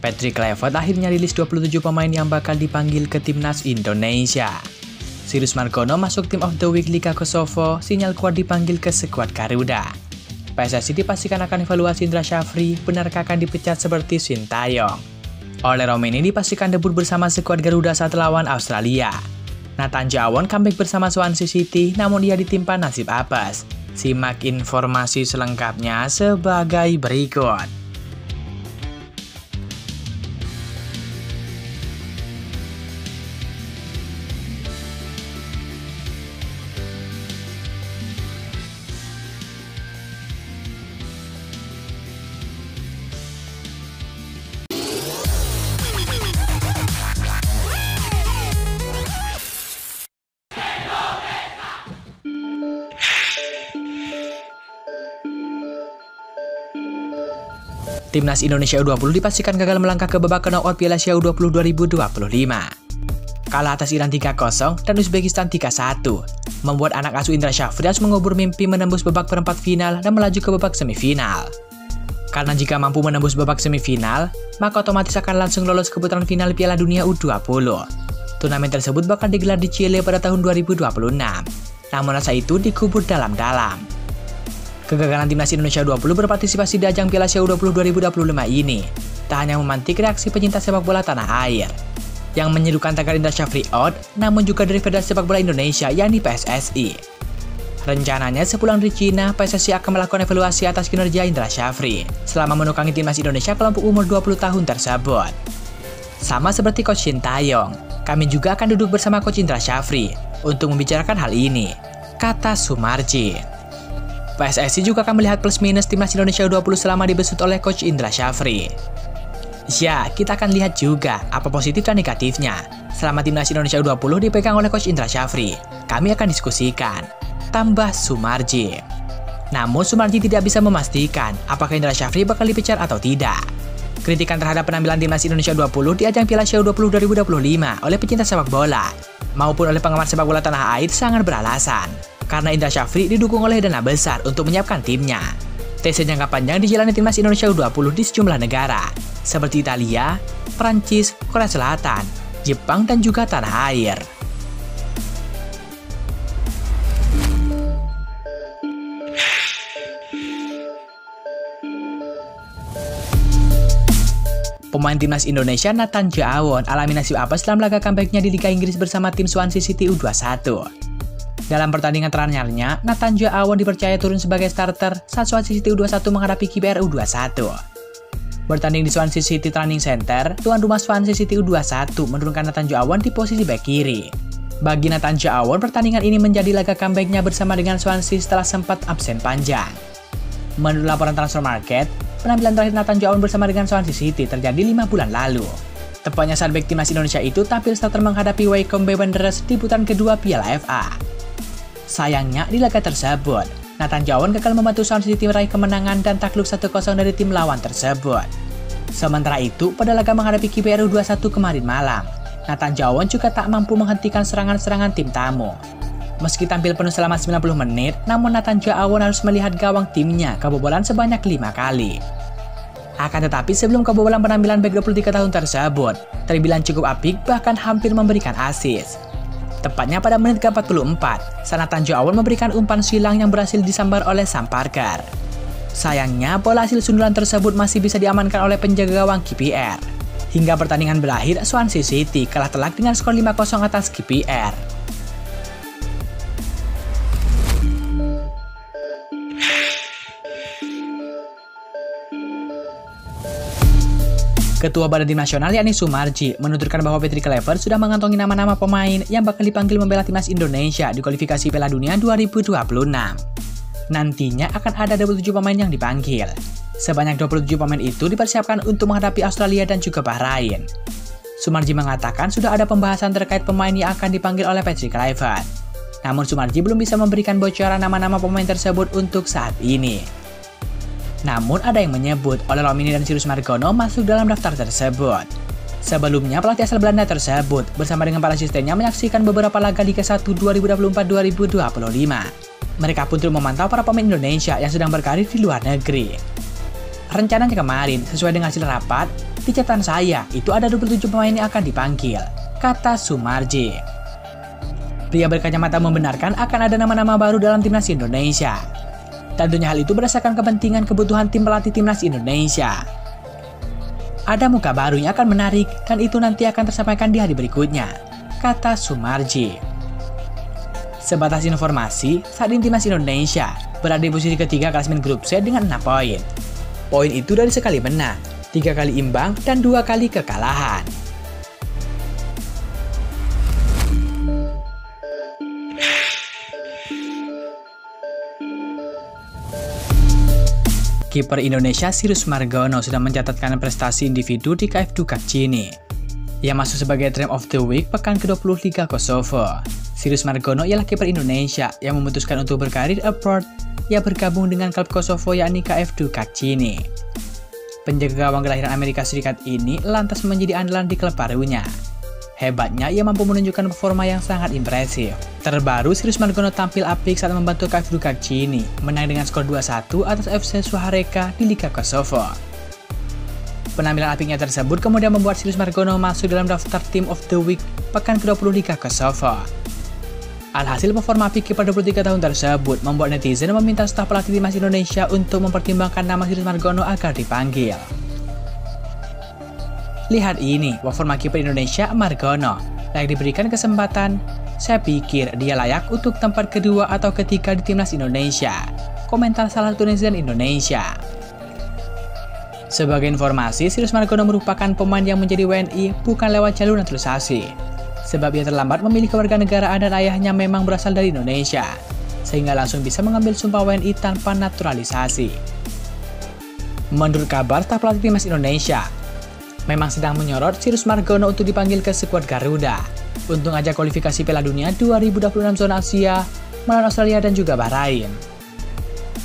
Patrick Kluivert akhirnya rilis 27 pemain yang bakal dipanggil ke timnas Indonesia. Sirius Margono masuk Team of the Week Liga Kosovo, sinyal kuat dipanggil ke skuad Garuda. PSSI dipastikan akan evaluasi Indra Syafri, benarkah akan dipecat seperti Sintayong. Oleh Romeni dipastikan debut bersama skuad Garuda saat lawan Australia. Nathan Jawon comeback bersama Swansea City, namun ia ditimpa nasib apes. Simak informasi selengkapnya sebagai berikut. Timnas Indonesia U20 dipastikan gagal melangkah ke babak knockout Piala Asia U20 2025. Kalah atas Iran 3-0 dan Uzbekistan 3-1, membuat anak asuh Indra Syafri harus mengubur mimpi menembus babak perempat final dan melaju ke babak semifinal. Karena jika mampu menembus babak semifinal, maka otomatis akan langsung lolos ke putaran final Piala Dunia U20. Turnamen tersebut bakal digelar di Chile pada tahun 2026, namun rasa itu dikubur dalam-dalam. Kegagalan Timnas Indonesia U20 berpartisipasi di ajang Piala Asia U20 2025 ini tak hanya memantik reaksi pecinta sepak bola tanah air yang menyerukan tagar Indra Syafri out, namun juga dari Federasi Sepak Bola Indonesia yakni PSSI. Rencananya sepulang dari Cina, PSSI akan melakukan evaluasi atas kinerja Indra Syafri selama menukangi Timnas Indonesia kelompok umur 20 tahun tersebut. Sama seperti Coach Sintayong, kami juga akan duduk bersama Coach Indra Syafri untuk membicarakan hal ini, kata Sumarji. PSSI juga akan melihat plus minus Timnas Indonesia U20 selama dibesut oleh Coach Indra Syafri. Ya, kita akan lihat juga apa positif dan negatifnya selama Timnas Indonesia U20 dipegang oleh Coach Indra Syafri. Kami akan diskusikan, tambah Sumarji. Namun Sumarji tidak bisa memastikan apakah Indra Syafri bakal dipecat atau tidak. Kritikan terhadap penampilan Timnas Indonesia U20 di ajang Piala Asia U20 2025 oleh pecinta sepak bola maupun oleh penggemar sepak bola tanah air sangat beralasan. Karena Indra Syafri didukung oleh dana besar untuk menyiapkan timnya. Tes jangka panjang dijalani Timnas Indonesia U20 di sejumlah negara, seperti Italia, Prancis, Korea Selatan, Jepang, dan juga tanah air. Pemain Timnas Indonesia Nathan Jawon alami nasib apes dalam laga comeback-nya di Liga Inggris bersama tim Swansea City U21. Dalam pertandingan terakhirnya, Nathan Jawon dipercaya turun sebagai starter saat Swansea City U21 menghadapi KPR U21. Bertanding di Swansea City Training Center, tuan rumah Swansea City U21 menurunkan Nathan Jawon di posisi bek kiri. Bagi Nathan Jawon, pertandingan ini menjadi laga comeback-nya bersama dengan Swansea setelah sempat absen panjang. Menurut laporan Transfer Market, penampilan terakhir Nathan Jawon bersama dengan Swansea City terjadi 5 bulan lalu. Tepatnya saat bek timnas Indonesia itu tampil starter menghadapi Wycombe Wanderers di putaran kedua Piala FA. Sayangnya di laga tersebut, Nathan Jawon gagal membantu Swansea City meraih kemenangan dan takluk 1-0 dari tim lawan tersebut. Sementara itu, pada laga menghadapi KPR U21 kemarin malam, Nathan Jawon juga tak mampu menghentikan serangan-serangan tim tamu. Meski tampil penuh selama 90 menit, namun Nathan Jawon harus melihat gawang timnya kebobolan sebanyak 5 kali. Akan tetapi sebelum kebobolan penampilan bek 23 tahun tersebut, terbilang cukup apik bahkan hampir memberikan assist. Tepatnya pada menit ke-44, saat Nathan Jawon memberikan umpan silang yang berhasil disambar oleh Sam Parker. Sayangnya, bola hasil sundulan tersebut masih bisa diamankan oleh penjaga gawang KPR. Hingga pertandingan berakhir, Swansea City kalah telak dengan skor 5-0 atas KPR. Ketua Badan Tim Nasional yakni Sumarji menuturkan bahwa Patrick Kluivert sudah mengantongi nama-nama pemain yang bakal dipanggil membela Timnas Indonesia di kualifikasi Piala Dunia 2026. Nantinya akan ada 27 pemain yang dipanggil. Sebanyak 27 pemain itu dipersiapkan untuk menghadapi Australia dan juga Bahrain. Sumarji mengatakan sudah ada pembahasan terkait pemain yang akan dipanggil oleh Patrick Kluivert. Namun Sumarji belum bisa memberikan bocoran nama-nama pemain tersebut untuk saat ini. Namun ada yang menyebut Oleh Romeni dan Sirius Margono masuk dalam daftar tersebut. Sebelumnya pelatih asal Belanda tersebut bersama dengan para asistennya menyaksikan beberapa laga Liga 1 2024-2025. Mereka pun turut memantau para pemain Indonesia yang sedang berkarir di luar negeri. Rencananya kemarin, sesuai dengan hasil rapat, di catatan saya itu ada 27 pemain yang akan dipanggil, kata Sumarji. Pria berkacamata membenarkan akan ada nama-nama baru dalam timnas Indonesia. Tentunya hal itu berdasarkan kepentingan kebutuhan tim pelatih timnas Indonesia. Ada muka baru yang akan menarik dan itu nanti akan tersampaikan di hari berikutnya, kata Sumarji. Sebatas informasi, saat ini timnas Indonesia berada di posisi ketiga klasemen grup C dengan 6 poin. Poin itu dari sekali menang, 3 kali imbang, dan 2 kali kekalahan. Kiper Indonesia Sirus Margono sudah mencatatkan prestasi individu di KF Ducati Cini. Ia masuk sebagai Dream of the Week pekan ke-20 Liga Kosovo. Sirus Margono ialah kiper Indonesia yang memutuskan untuk berkarir abroad. Ia bergabung dengan klub Kosovo yakni KF Ducati Cini. Penjaga gawang kelahiran Amerika Serikat ini lantas menjadi andalan di klub barunya. Hebatnya, ia mampu menunjukkan performa yang sangat impresif. Terbaru, Sirus Margono tampil apik saat membantu KF Ducati Cini menang dengan skor 2-1 atas FC Suhareka di Liga Kosovo. Penampilan apiknya tersebut kemudian membuat Sirus Margono masuk dalam daftar Team of the Week pekan ke-20 Liga Kosovo. Alhasil performa apik kiper 23 tahun tersebut membuat netizen meminta staf pelatih timnas Indonesia untuk mempertimbangkan nama Sirus Margono agar dipanggil. Lihat ini, performa kiper Indonesia Margono. Layak diberikan kesempatan, saya pikir dia layak untuk tempat kedua atau ketiga di timnas Indonesia. Komentar salah satu netizen Indonesia. Sebagai informasi, Sirus Margono merupakan pemain yang menjadi WNI bukan lewat jalur naturalisasi. Sebab ia terlambat memiliki kewarganegaraan dan ayahnya memang berasal dari Indonesia, sehingga langsung bisa mengambil sumpah WNI tanpa naturalisasi. Menurut kabar, staf pelatih timnas Indonesia memang sedang menyorot Sirus Margono untuk dipanggil ke skuad Garuda untuk ajak kualifikasi Piala Dunia 2026 zona Asia melawan Australia dan juga Bahrain.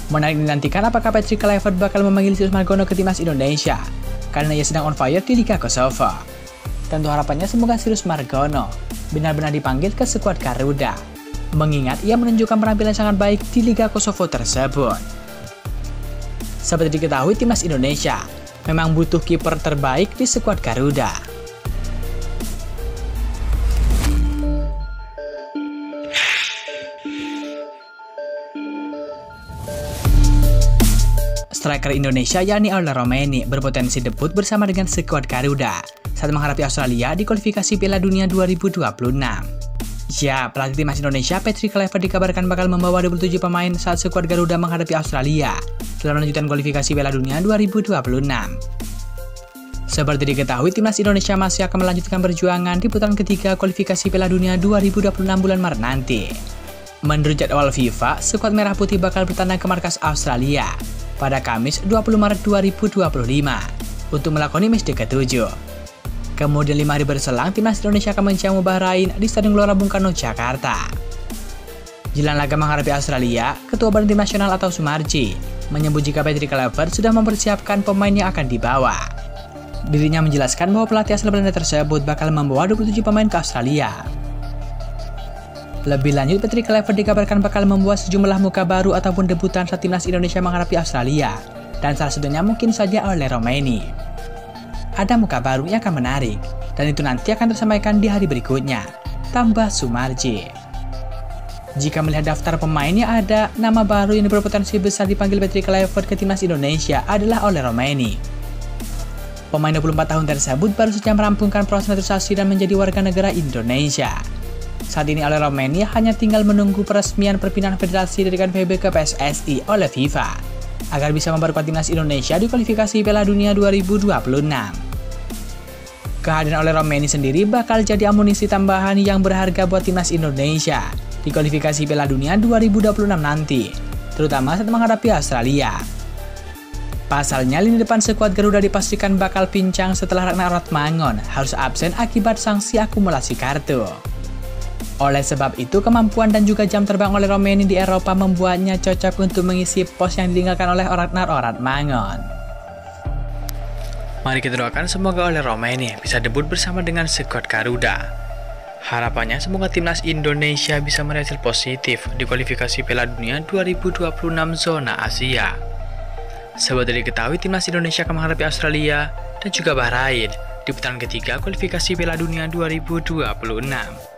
Menarik dinantikan apakah Patrick Kluivert bakal memanggil Sirus Margono ke timnas Indonesia karena ia sedang on fire di Liga Kosovo. Tentu harapannya semoga Sirus Margono benar-benar dipanggil ke skuad Garuda, mengingat ia menunjukkan penampilan sangat baik di Liga Kosovo tersebut. Seperti diketahui, timnas Indonesia memang butuh kiper terbaik di skuad Garuda. Striker Indonesia yakni Aurel Romeni berpotensi debut bersama dengan skuad Garuda saat menghadapi Australia di kualifikasi Piala Dunia 2026. Ya, pelatih timnas Indonesia Patrick Kluivert dikabarkan bakal membawa 27 pemain saat skuad Garuda menghadapi Australia dalam lanjutan kualifikasi Piala Dunia 2026. Seperti diketahui, timnas Indonesia masih akan melanjutkan perjuangan di putaran ketiga kualifikasi Piala Dunia 2026 bulan Maret nanti. Menurut jadwal FIFA, skuad Merah Putih bakal bertandang ke markas Australia pada Kamis 20 Maret 2025 untuk melakoni matchday ke-7. Kemudian 5 hari berselang, timnas Indonesia akan menjamu Bahrain di Stadion Gelora Bung Karno, Jakarta. Jelang laga menghadapi Australia, Ketua Badan Tim Nasional atau Sumarji menyebut jika Patrick Kluivert sudah mempersiapkan pemain yang akan dibawa. Dirinya menjelaskan bahwa pelatih asal Belanda tersebut bakal membawa 27 pemain ke Australia. Lebih lanjut, Patrick Kluivert dikabarkan bakal membuat sejumlah muka baru ataupun debutan saat timnas Indonesia menghadapi Australia, dan salah satunya mungkin saja Aurel Romeni. Ada muka baru yang akan menarik, dan itu nanti akan tersampaikan di hari berikutnya, tambah Sumarji. Jika melihat daftar pemainnya, ada nama baru yang berpotensi besar dipanggil Patrick Kluivert ke timnas Indonesia adalah Aurel Romeni. Pemain 24 tahun tersebut baru saja merampungkan proses naturalisasi dan menjadi warga negara Indonesia. Saat ini Aurel Romeni hanya tinggal menunggu peresmian perpindahan federasi dari KNVB ke PSSI oleh FIFA agar bisa memperkuat timnas Indonesia di kualifikasi Piala Dunia 2026. Kehadiran Aurel Romeni sendiri bakal jadi amunisi tambahan yang berharga buat timnas Indonesia di kualifikasi Piala Dunia 2026 nanti, terutama saat menghadapi Australia. Pasalnya, lini depan skuad Garuda dipastikan bakal pincang setelah Ragnar Ratmangon harus absen akibat sanksi akumulasi kartu. Oleh sebab itu, kemampuan dan juga jam terbang oleh Romeni di Eropa membuatnya cocok untuk mengisi pos yang ditinggalkan oleh Ragnar Ratmangon. Mari kita doakan semoga Aurel Romeni bisa debut bersama dengan skuad Garuda. Harapannya semoga timnas Indonesia bisa meraih hasil positif di kualifikasi Piala Dunia 2026 zona Asia. Seperti diketahui, timnas Indonesia akan menghadapi Australia dan juga Bahrain di putaran ketiga kualifikasi Piala Dunia 2026.